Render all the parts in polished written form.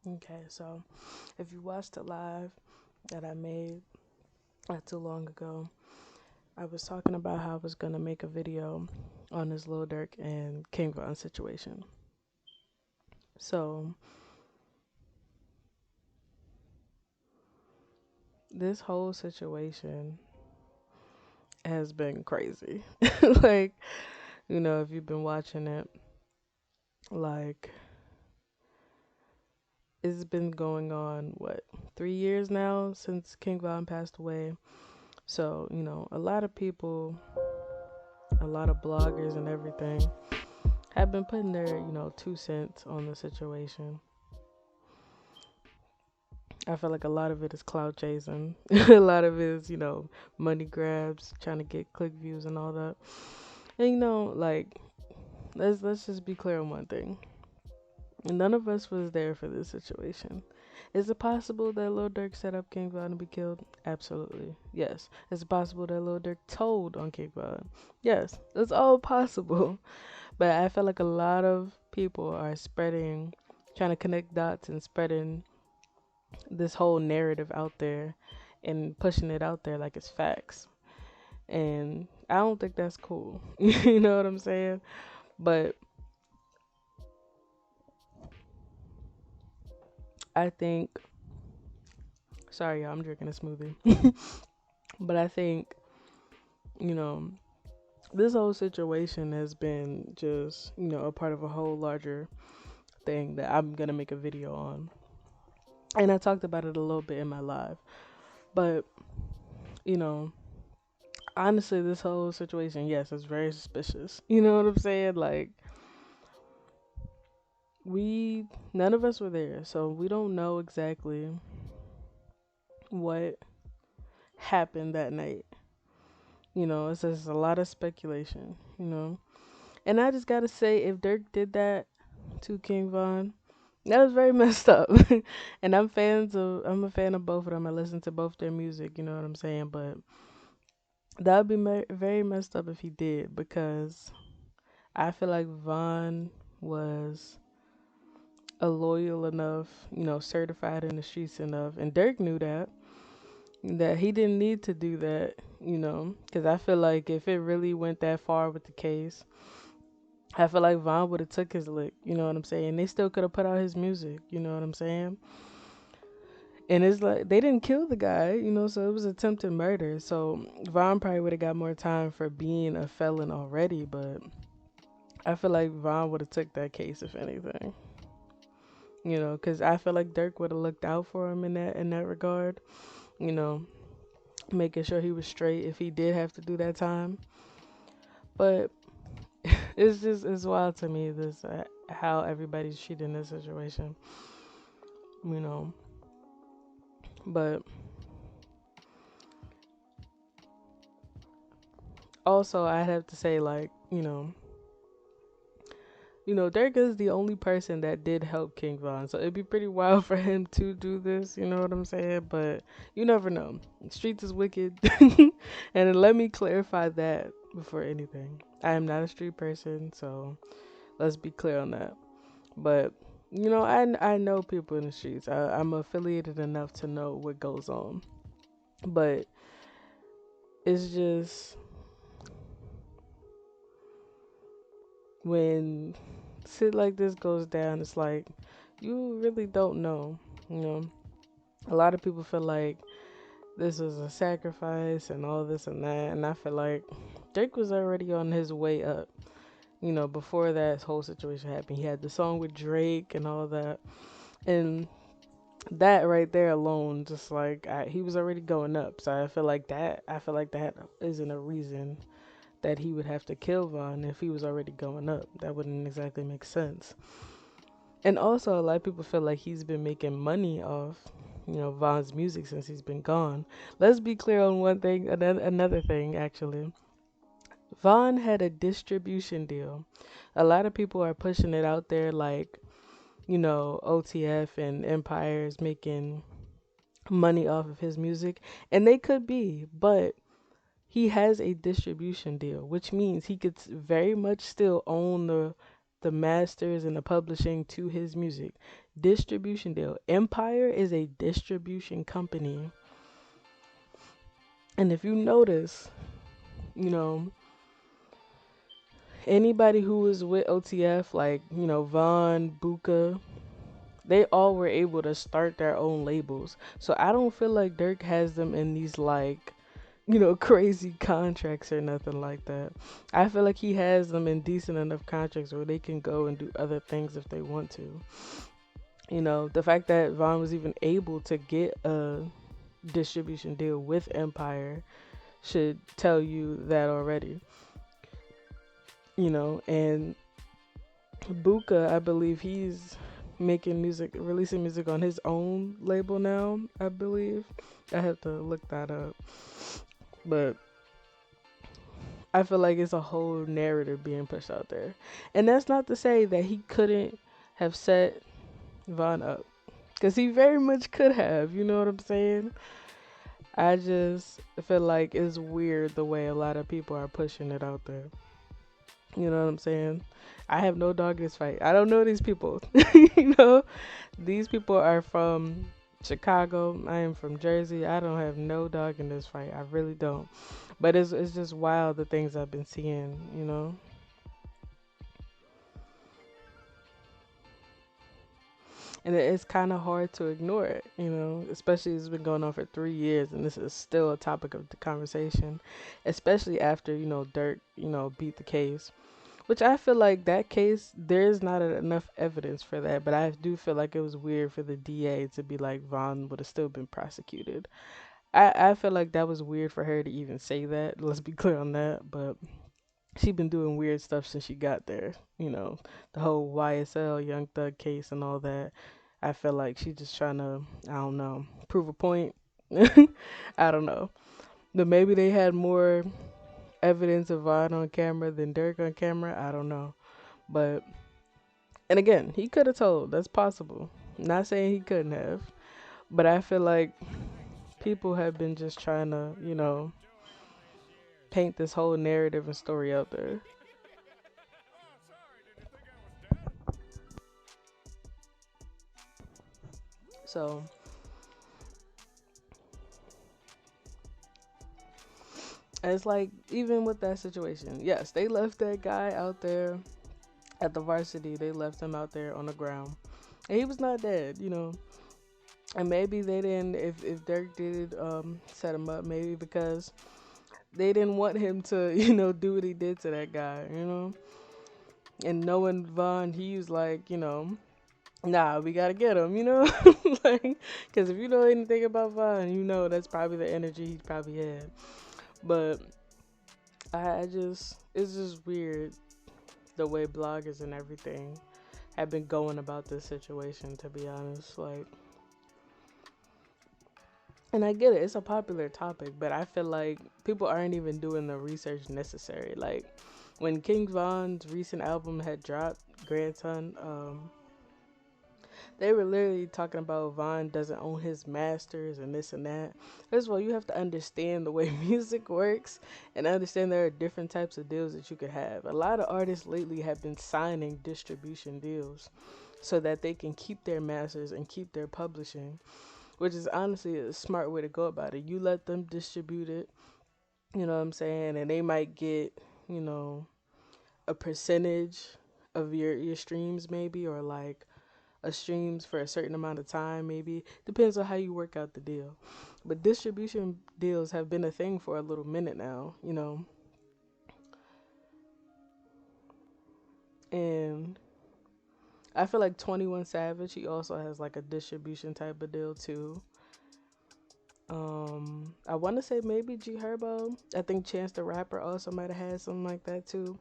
Okay, so if you watched the live that I made not too long ago, I was talking about how I was gonna make a video on this Lil Durk and King Von situation. So this whole situation has been crazy. Like, if you've been watching it, like it's been going on, what, 3 years now since King Von passed away. So, a lot of people, a lot of bloggers and everything have been putting their, 2 cents on the situation. I feel like a lot of it is cloud chasing. A lot of it is, money grabs, trying to get click views and all that. And like, let's just be clear on one thing. None of us was there for this situation. Is it possible that Lil Durk set up King Von to be killed? Absolutely. Yes. Is it possible that Lil Durk told on King Von? Yes. It's all possible. But I feel like a lot of people are spreading, trying to connect dots and spreading this whole narrative out there and pushing it out there like it's facts. And I don't think that's cool. You know what I'm saying? But I think, sorry, y'all, I'm drinking a smoothie. But I think, you know, this whole situation has been just, a part of a whole larger thing that I'm going to make a video on. And I talked about it a little bit in my live. But, you know, honestly, this whole situation, yes, it's very suspicious. You know what I'm saying? Like, none of us were there, so we don't know exactly what happened that night. It's just a lot of speculation. And I just gotta say, if Dirk did that to King Von, that was very messed up. And I'm a fan of both of them. I listen to both their music, you know what I'm saying? But that would be very messed up if he did, because I feel like Von was a loyal enough, certified in the streets enough, and Dirk knew that he didn't need to do that, because I feel like if it really went that far with the case, I feel like Von would have took his lick, you know what I'm saying? They still could have put out his music, you know what I'm saying? And it's like they didn't kill the guy, so it was attempted murder. So Von probably would have got more time for being a felon already, but I feel like Von would have took that case if anything. Because I feel like Dirk would have looked out for him in that regard. You know, making sure he was straight if he did have to do that time. But it's wild to me this how everybody's treating this situation. You know, but also I'd have to say, like, Dirk is the only person that did help King Von, so it'd be pretty wild for him to do this. You know what I'm saying? But you never know. Streets is wicked, and let me clarify that before anything. I am not a street person, so let's be clear on that. But I know people in the streets. I'm affiliated enough to know what goes on. But it's just when shit like this goes down, it's like you really don't know. You know, a lot of people feel like this was a sacrifice and all this and that, and I feel like Drake was already on his way up. Before that whole situation happened, he had the song with Drake and all that, and that right there alone, just like he was already going up. So I feel like that. I feel like that isn't a reason that he would have to kill Von if he was already going up. That wouldn't exactly make sense. And also, a lot of people feel like he's been making money off, Von's music since he's been gone. Let's be clear on one thing, another thing, actually. Von had a distribution deal. A lot of people are pushing it out there like, OTF and Empire is making money off of his music. And they could be, but he has a distribution deal, which means he could very much still own the masters and the publishing to his music. Distribution deal. Empire is a distribution company. And if you notice, you know, anybody who was with OTF, like, Von, Buka, they all were able to start their own labels. So I don't feel like Dirk has them in these, like, crazy contracts or nothing like that. I feel like he has them in decent enough contracts where they can go and do other things if they want to. The fact that Von was even able to get a distribution deal with Empire should tell you that already. And Buka, I believe he's making music, releasing music on his own label now, I believe. I have to look that up. But I feel like it's a whole narrative being pushed out there. And that's not to say that he couldn't have set Von up. Because he very much could have, you know what I'm saying? I just feel like it's weird the way a lot of people are pushing it out there. You know what I'm saying? I have no dog in this fight. I don't know these people. These people are from Chicago. I am from Jersey. I don't have no dog in this fight. I really don't. But it's just wild the things I've been seeing. And it's kind of hard to ignore it, especially it's been going on for 3 years and this is still a topic of the conversation, especially after, Dirk, beat the case. Which I feel like that case, there's not enough evidence for that, but I do feel like it was weird for the DA to be like Von would have still been prosecuted. I feel like that was weird for her to even say that. Let's be clear on that. But she been doing weird stuff since she got there. The whole YSL Young Thug case and all that. I feel like she just trying to, I don't know, prove a point. I don't know. But maybe they had more evidence of Vaughn on camera than Dirk on camera. I don't know. But, and again, he could have told. That's possible. Not saying he couldn't have. But I feel like people have been just trying to, paint this whole narrative and story out there. So, it's like, even with that situation, yes, they left that guy out there at the varsity. They left him out there on the ground. And he was not dead. And maybe they didn't, if Dirk did set him up, maybe because they didn't want him to, do what he did to that guy. And knowing Von, he was like, nah, we gotta get him. Like, because if you know anything about Von, that's probably the energy he probably had. But it's just weird the way bloggers and everything have been going about this situation, to be honest. Like, and I get it, it's a popular topic, but I feel like people aren't even doing the research necessary. Like, when King Von's recent album had dropped, Grandson, they were literally talking about Von doesn't own his masters and this and that. First of all, you have to understand the way music works and understand there are different types of deals that you could have. A lot of artists lately have been signing distribution deals so that they can keep their masters and keep their publishing, which is honestly a smart way to go about it. You let them distribute it, you know what I'm saying, and they might get, a percentage of your streams maybe, or like a streams for a certain amount of time maybe. Depends on how you work out the deal. But distribution deals have been a thing for a little minute now. And I feel like 21 Savage, he also has like a distribution type of deal too. I want to say maybe G Herbo. I think Chance the Rapper also might have had something like that too.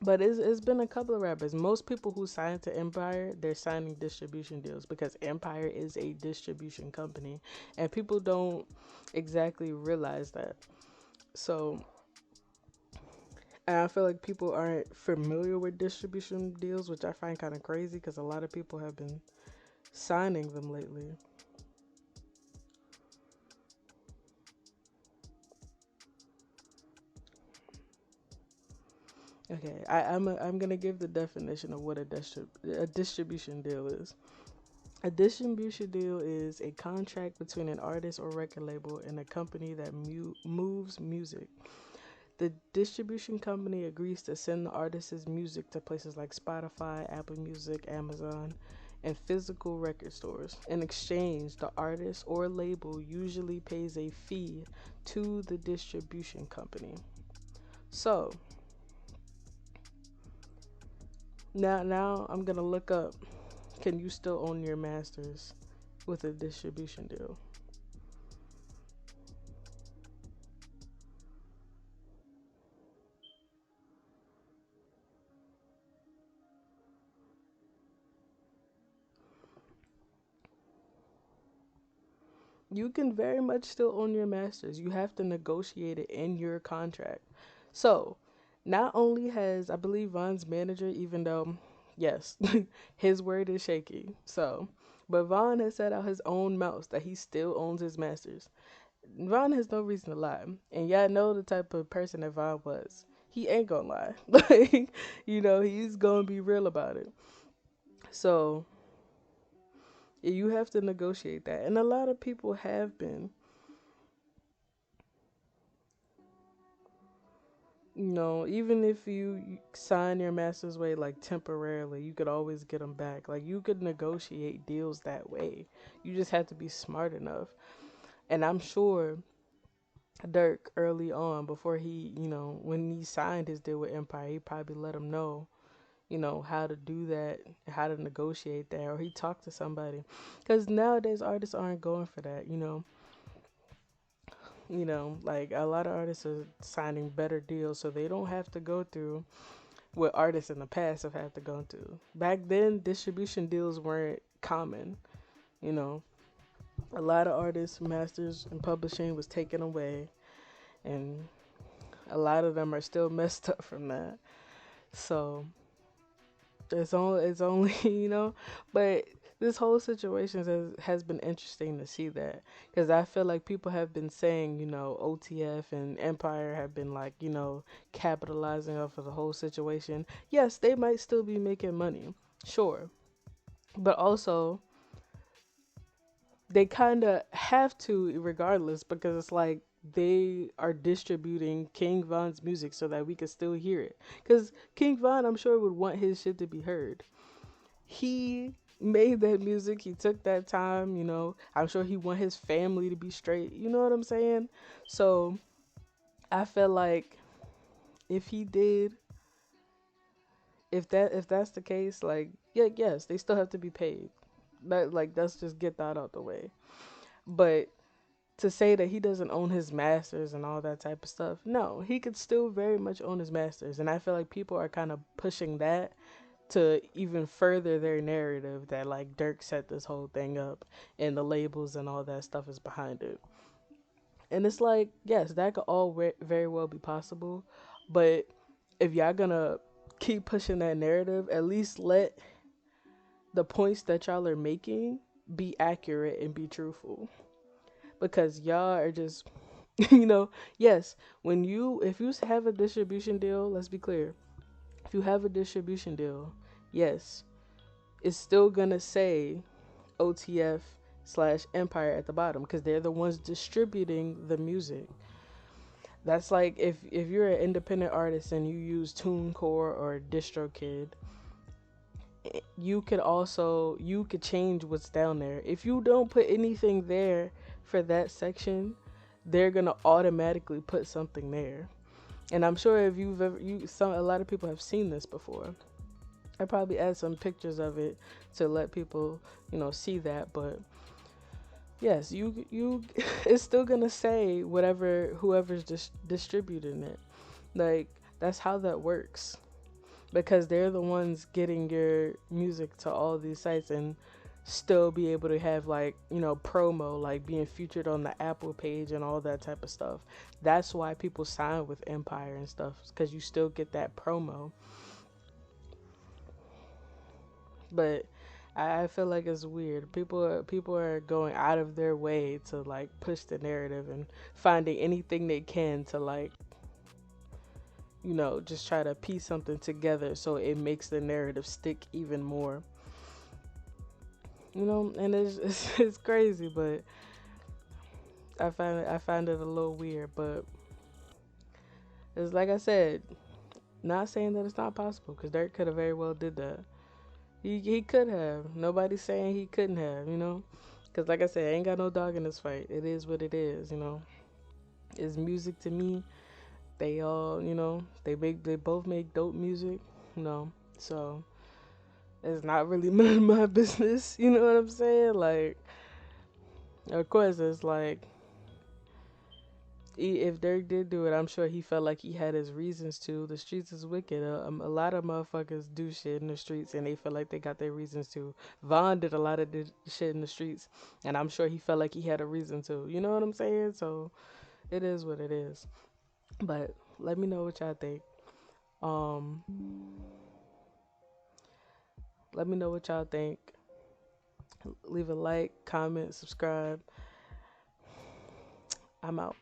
But it's been a couple of rappers. Most people who sign to Empire, they're signing distribution deals because Empire is a distribution company, and people don't exactly realize that. So, and I feel like people aren't familiar with distribution deals, which I find kind of crazy because a lot of people have been signing them lately. Okay, I'm gonna give the definition of what a distribution deal is. A distribution deal is a contract between an artist or record label and a company that moves music. The distribution company agrees to send the artist's music to places like Spotify, Apple Music, Amazon, and physical record stores. In exchange, the artist or label usually pays a fee to the distribution company. So, now I'm going to look up, can you still own your masters with a distribution deal? You can very much still own your masters. You have to negotiate it in your contract. So, not only has, I believe, Von's manager, even though, yes, his word is shaky. So, but Von has said out his own mouth that he still owns his masters. Von has no reason to lie. And y'all know the type of person that Von was. He ain't gonna lie. Like, he's gonna be real about it. So, you have to negotiate that. And a lot of people have been. Even if you sign your master's way like temporarily, you could always get them back. Like you could negotiate deals that way. You just have to be smart enough. And I'm sure Dirk early on, before when he signed his deal with Empire, he probably let him know, how to do that, how to negotiate that, or he talked to somebody. Because nowadays artists aren't going for that. Like a lot of artists are signing better deals, so they don't have to go through what artists in the past have had to go through. Back then, distribution deals weren't common. You know, a lot of artists, masters, and publishing was taken away, and a lot of them are still messed up from that. So it's only but this whole situation has been interesting to see that, because I feel like people have been saying, OTF and Empire have been like, capitalizing off of the whole situation. Yes, they might still be making money, sure, but also they kind of have to regardless, because it's like they are distributing King Von's music so that we can still hear it, because King Von, I'm sure, would want his shit to be heard. He made that music. He took that time, I'm sure he want his family to be straight. You know what I'm saying? So I feel like if he did, if that's the case, like, yeah, yes, they still have to be paid. Let's just get that out the way. But to say that he doesn't own his masters and all that type of stuff, no, he could still very much own his masters. And I feel like people are kind of pushing that to even further their narrative that like Dirk set this whole thing up and the labels and all that stuff is behind it. And it's like, yes, that could all very well be possible, but if y'all gonna keep pushing that narrative, at least let the points that y'all are making be accurate and be truthful, because y'all are just yes, if you have a distribution deal, let's be clear, if you have a distribution deal, yes, it's still gonna say OTF slash Empire at the bottom, because they're the ones distributing the music. That's like if you're an independent artist and you use TuneCore or DistroKid, you could change what's down there. If you don't put anything there for that section, they're gonna automatically put something there. And I'm sure if you've ever a lot of people have seen this before. I probably add some pictures of it to let people, see that. But yes, you it's still gonna say whatever whoever's distributing it. Like, that's how that works, because they're the ones getting your music to all these sites and still be able to have, like, promo, like being featured on the Apple page and all that type of stuff. That's why people sign with Empire and stuff, because you still get that promo. But I feel like it's weird. People are going out of their way to like push the narrative and finding anything they can to like just try to piece something together so it makes the narrative stick even more. And it's crazy, but I find it a little weird, but it's like I said, not saying that it's not possible because Dirk could have very well did that. He could have. Nobody's saying he couldn't have. Because like I said, I ain't got no dog in this fight. It is what it is. It's music to me. They all, they both make dope music. So it's not really none of my business. You know what I'm saying? Like, of course, it's like if Dirk did do it, I'm sure he felt like he had his reasons to. The streets is wicked. A lot of motherfuckers do shit in the streets, and they feel like they got their reasons to. Vaughn did a lot of shit in the streets, and I'm sure he felt like he had a reason to. You know what I'm saying? So it is what it is. But let me know what y'all think. Um, let me know what y'all think. Leave a like, comment, subscribe. I'm out.